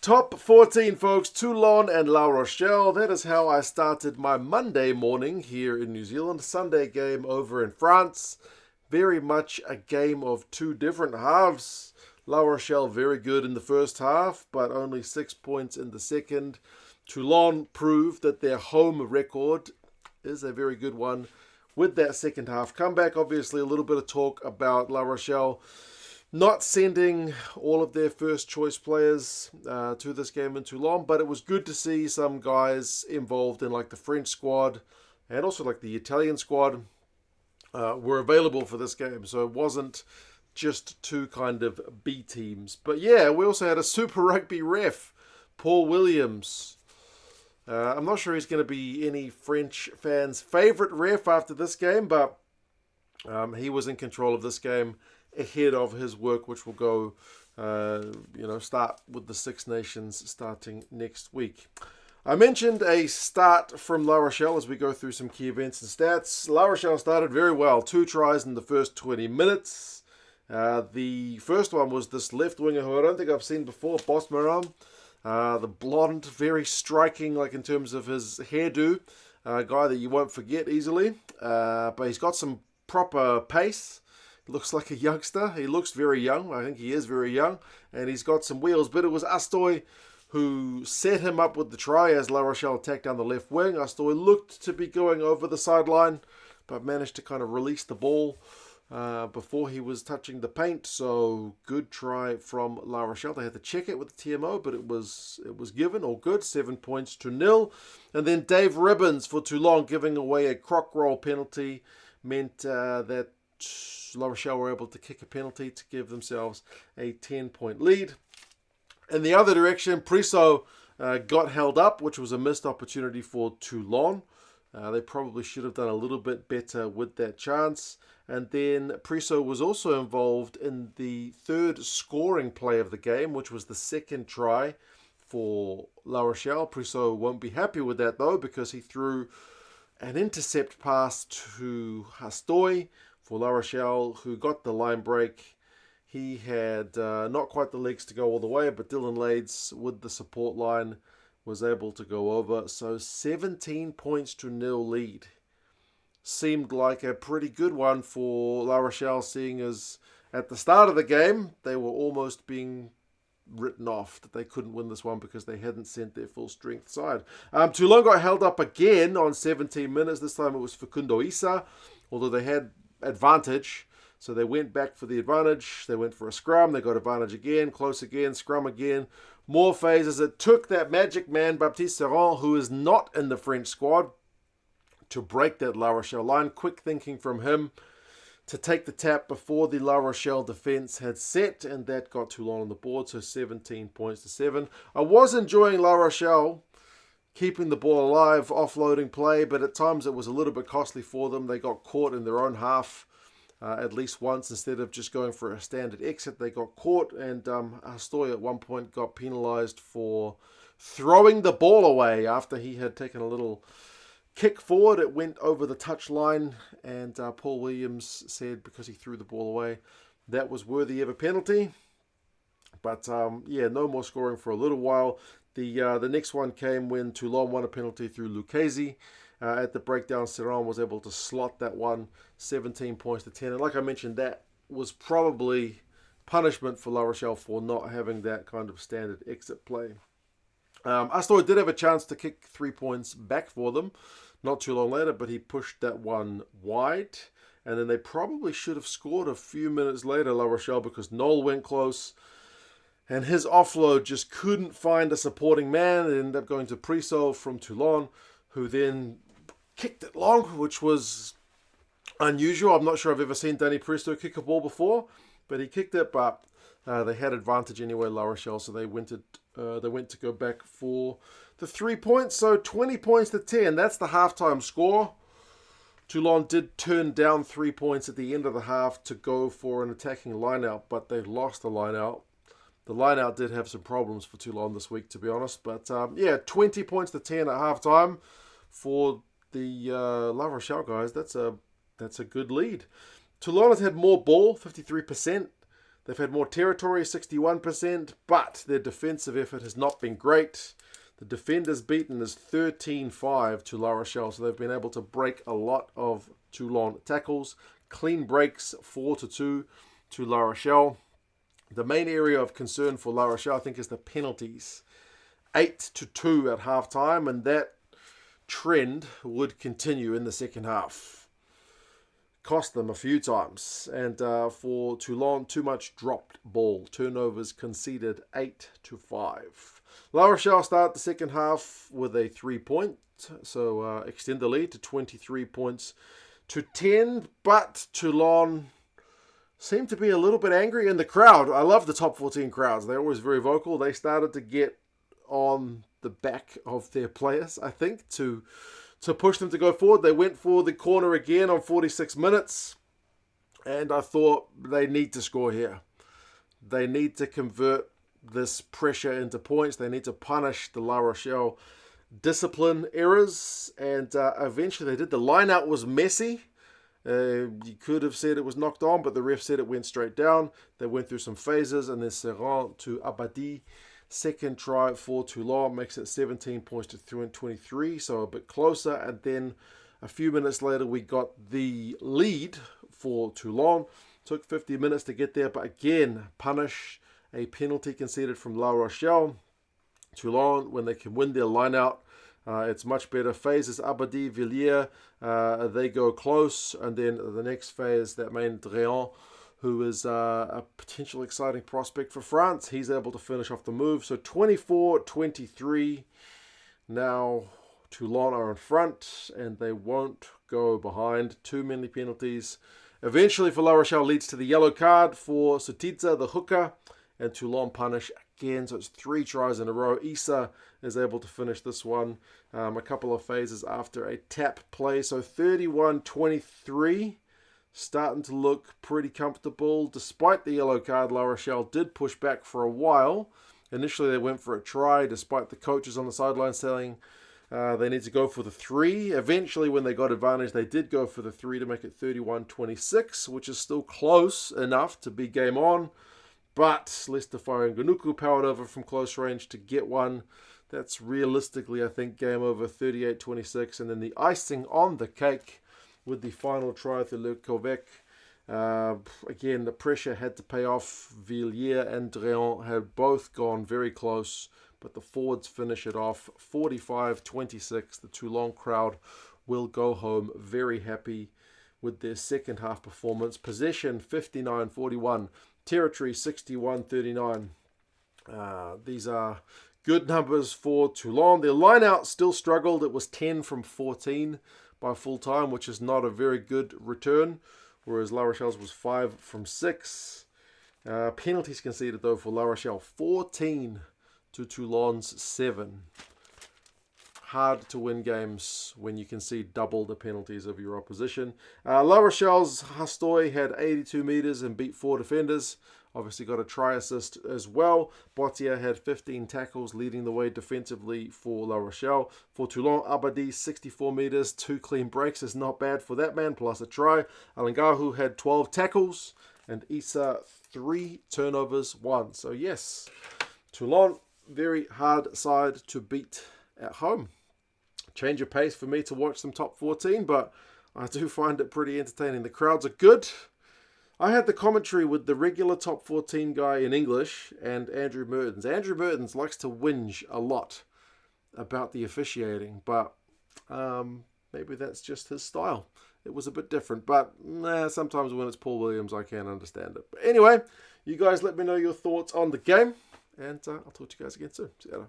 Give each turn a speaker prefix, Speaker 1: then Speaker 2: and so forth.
Speaker 1: Top 14, folks. Toulon and La Rochelle. That is how I started my Monday morning here in New Zealand. Sunday game over in France. Very much a game of two different halves. La Rochelle very good in the first half, but only 6 points in the second. Toulon proved that their home record is a very good one with that second half comeback. Obviously, a little bit of talk about La Rochelle not sending all of their first choice players to this game in Toulon, but it was good to see some guys involved in like the French squad and also like the Italian squad were available for this game. So it wasn't just two kind of B teams. But yeah, we also had a Super Rugby ref, Paul Williams. I'm not sure he's going to be any French fans' favourite ref after this game, but he was in control of this game ahead of his work, which will go, start with the Six Nations starting next week. I mentioned a start from La Rochelle as we go through some key events and stats. La Rochelle started very well. 2 tries in the first 20 minutes. The first one was this left winger who I don't think I've seen before, Bosmaram. The blonde, very striking, like in terms of his hairdo. A guy that you won't forget easily. But he's got some proper pace. Looks like a youngster. He looks very young. I think he is very young. And he's got some wheels. But it was Astoy who set him up with the try as La Rochelle attacked down the left wing. Astoy looked to be going over the sideline, but managed to kind of release the ball before he was touching the paint. So good try from La Rochelle. They had to check it with the TMO, but it was given. All good. 7 points to 0. And then Dave Ribbons for Toulon giving away a croc roll penalty meant that La Rochelle were able to kick a penalty to give themselves a 10-point lead. In the other direction, Priso got held up, which was a missed opportunity for Toulon. They probably should have done a little bit better with that chance. And then Priso was also involved in the third scoring play of the game, which was the second try for La Rochelle. Priso won't be happy with that, though, because he threw an intercept pass to Astoy for La Rochelle, who got the line break. He had not quite the legs to go all the way, but Dylan Lades, with the support line, was able to go over. So 17 points to 0 lead. Seemed like a pretty good one for La Rochelle, seeing as at the start of the game, they were almost being written off that they couldn't win this one because they hadn't sent their full strength side. Toulon got held up again on 17 minutes. This time it was Facundo Issa, although they had advantage. So they went back for the advantage. They went for a scrum. They got advantage again, close again, scrum again. More phases. It took that magic man, Baptiste Serran, who is not in the French squad, to break that La Rochelle line. Quick thinking from him to take the tap before the La Rochelle defense had set, and that got Toulon on the board, so 17 points to 7. I was enjoying La Rochelle keeping the ball alive, offloading play, but at times it was a little bit costly for them. They got caught in their own half at least once. Instead of just going for a standard exit, they got caught, and Astoy at one point got penalised for throwing the ball away after he had taken a little kick forward. It went over the touch line, and Paul Williams said because he threw the ball away, that was worthy of a penalty. But no more scoring for a little while. The next one came when Toulon won a penalty through Lucchese. At the breakdown, Serran was able to slot that one, 17 points to 10. And like I mentioned, that was probably punishment for La Rochelle for not having that kind of standard exit play. Astoy did have a chance to kick 3 points back for them not too long later, but he pushed that one wide. And then they probably should have scored a few minutes later, La Rochelle, because Noel went close. And his offload just couldn't find a supporting man. It ended up going to Priso from Toulon, who then kicked it long, which was unusual. I'm not sure I've ever seen Danny Priso kick a ball before, but he kicked it. But they had advantage anyway, La Rochelle, so they went to go back for the 3 points. So 20 points to 10. That's the halftime score. Toulon did turn down 3 points at the end of the half to go for an attacking lineout, but they lost the lineout. The lineout did have some problems for Toulon this week, to be honest. But 20 points to 10 at halftime for the La Rochelle guys. That's a good lead. Toulon has had more ball, 53%. They've had more territory, 61%, but their defensive effort has not been great. The defenders beaten is 13-5 to La Rochelle, so they've been able to break a lot of Toulon tackles. Clean breaks, 4-2 to La Rochelle. The main area of concern for La Rochelle, I think, is the penalties. 8-2 at halftime, and that trend would continue in the second half. Cost them a few times. And for Toulon, too much dropped ball. Turnovers conceded 8-5. La Rochelle start the second half with a 3-point. So extend the lead to 23 points to 10. But Toulon seemed to be a little bit angry in the crowd. I love the top 14 crowds. They're always very vocal. They started to get on the back of their players, I think, to push them to go forward. They went for the corner again on 46 minutes, and I thought they need to score here. They need to convert this pressure into points. They need to punish the La Rochelle discipline errors, and eventually they did. The line-out was messy. You could have said it was knocked on, but the ref said it went straight down. They went through some phases, and then Serrant to Abadi. Second try for Toulon makes it 17 points to 23, so a bit closer. And then a few minutes later, we got the lead for Toulon. Took 50 minutes to get there, but again, punish a penalty conceded from La Rochelle. Toulon, when they can win their line-out, it's much better. Phases, Abadi, Villiers, they go close. And then the next phase, that main Dréant, who is a potential exciting prospect for France. He's able to finish off the move. So 24-23. Now Toulon are in front, and they won't go behind. Too many penalties. Eventually, for La Rochelle, leads to the yellow card for Sotidza, the hooker, and Toulon punish again. So it's 3 tries in a row. Issa is able to finish this one a couple of phases after a tap play. So 31-23. Starting to look pretty comfortable. Despite the yellow card, La Rochelle did push back for a while. Initially, they went for a try, despite the coaches on the sideline saying they need to go for the 3. Eventually, when they got advantage, they did go for the 3 to make it 31-26, which is still close enough to be game on. But Leicester and Ganuku powered over from close range to get one. That's realistically, I think, game over, 38-26. And then the icing on the cake with the final try to Le Covec. Again, the pressure had to pay off. Villiers and Dréant had both gone very close, but the forwards finish it off 45-26. The Toulon crowd will go home very happy with their second half performance. Possession 59-41, territory 61-39. These are good numbers for Toulon. Their line-out still struggled. It was 10 from 14 by full time, which is not a very good return, whereas La Rochelle's was 5 from 6. Penalties conceded, though, for La Rochelle, 14 to Toulon's 7. Hard to win games when you concede double the penalties of your opposition. La Rochelle's Hastoy had 82 meters and beat 4 defenders. Obviously got a try assist as well. Botier had 15 tackles, leading the way defensively for La Rochelle. For Toulon, Abadi, 64 meters, 2 clean breaks is not bad for that man, plus a try. Alangahu had 12 tackles, and Issa 3 turnovers, 1. So yes, Toulon, very hard side to beat at home. Change of pace for me to watch some top 14, but I do find it pretty entertaining. The crowds are good. I had the commentary with the regular top 14 guy in English and Andrew Mertens. Andrew Mertens likes to whinge a lot about the officiating, but maybe that's just his style. It was a bit different, but sometimes when it's Paul Williams, I can't understand it. But anyway, you guys let me know your thoughts on the game, and I'll talk to you guys again soon. See you later.